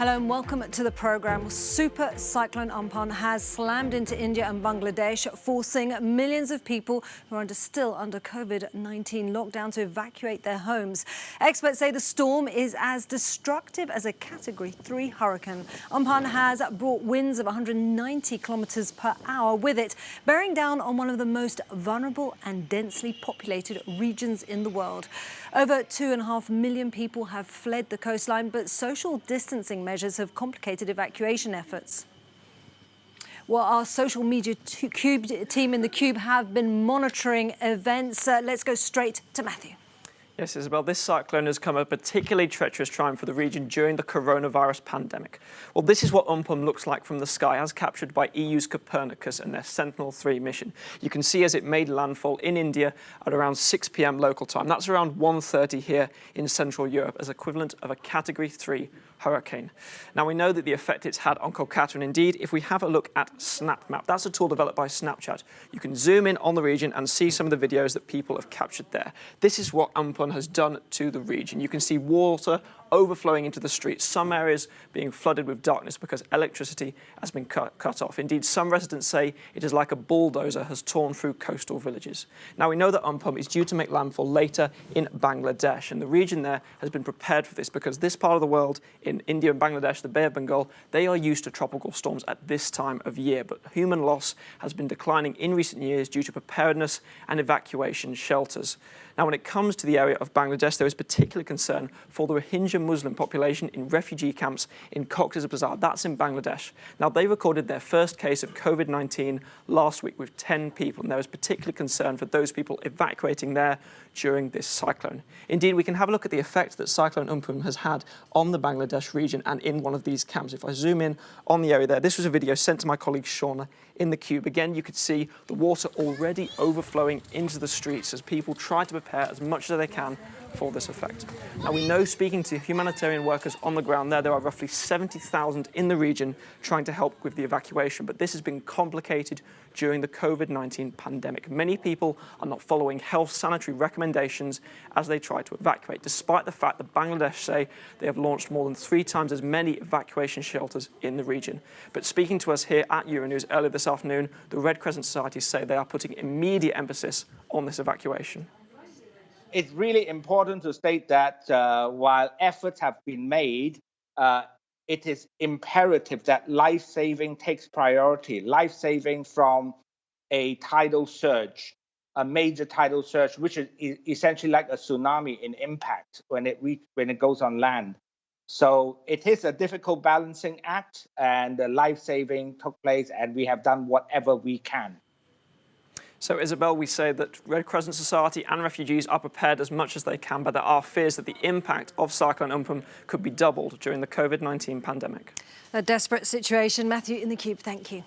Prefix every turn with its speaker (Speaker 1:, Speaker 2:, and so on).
Speaker 1: Hello and welcome to the programme. Super cyclone Amphan has slammed into India and Bangladesh, forcing millions of people who are still under COVID-19 lockdown to evacuate their homes. Experts say the storm is as destructive as a Category 3 hurricane. Amphan has brought winds of 190 kilometres per hour with it, bearing down on one of the most vulnerable and densely populated regions in the world. Over 2.5 million people have fled the coastline, but social distancing measures have complicated evacuation efforts. Well, our social media team in the Cube have been monitoring events. Let's go straight to Matthew.
Speaker 2: Yes, Isabel, this cyclone has come at a particularly treacherous time for the region during the coronavirus pandemic. Well, this is what Amphan looks like from the sky, as captured by EU's Copernicus and their Sentinel-3 mission. You can see as it made landfall in India at around 6 p.m. local time. That's around 1:30 here in Central Europe, as equivalent of a Category 3 hurricane. Now, we know that the effect it's had on Kolkata, and indeed, if we have a look at SnapMap, that's a tool developed by Snapchat. You can zoom in on the region and see some of the videos that people have captured there. This is what Amphan has done to the region. You can see water overflowing into the streets, some areas being flooded with darkness because electricity has been cut off. Indeed, some residents say it is like a bulldozer has torn through coastal villages. Now, we know that Amphan is due to make landfall later in Bangladesh, and the region there has been prepared for this because this part of the world, in India and Bangladesh, the Bay of Bengal, they are used to tropical storms at this time of year, but human loss has been declining in recent years due to preparedness and evacuation shelters. Now, when it comes to the area of Bangladesh, there is particular concern for the Rohingya Muslim population in refugee camps in Cox's Bazar. That's in Bangladesh. Now, they recorded their first case of COVID-19 last week with 10 people, and there is particular concern for those people evacuating there during this cyclone. Indeed, we can have a look at the effect that Cyclone Amphan has had on the Bangladesh region and in one of these camps. If I zoom in on the area there, this was a video sent to my colleague Shauna in the Cube. Again, you could see the water already overflowing into the streets as people try to prepare as much as they can for this effect. Now, we know, speaking to humanitarian workers on the ground there are roughly 70,000 in the region trying to help with the evacuation, but this has been complicated during the COVID-19 pandemic. Many people are not following health sanitary recommendations as they try to evacuate, despite the fact that Bangladesh say they have launched more than 3 times as many evacuation shelters in the region. But speaking to us here at Euronews earlier this afternoon, the Red Crescent Society say they are putting immediate emphasis on this evacuation.
Speaker 3: It's really important to state that while efforts have been made, it is imperative that life-saving takes priority. Life-saving from a tidal surge, a major tidal surge, which is essentially like a tsunami in impact when it goes on land. So it is a difficult balancing act, and the life-saving took place, and we have done whatever we can.
Speaker 2: So, Isabel, we say that Red Crescent Society and refugees are prepared as much as they can, but there are fears that the impact of Cyclone Amphan could be doubled during the COVID-19 pandemic.
Speaker 1: A desperate situation. Matthew in the Cube, thank you.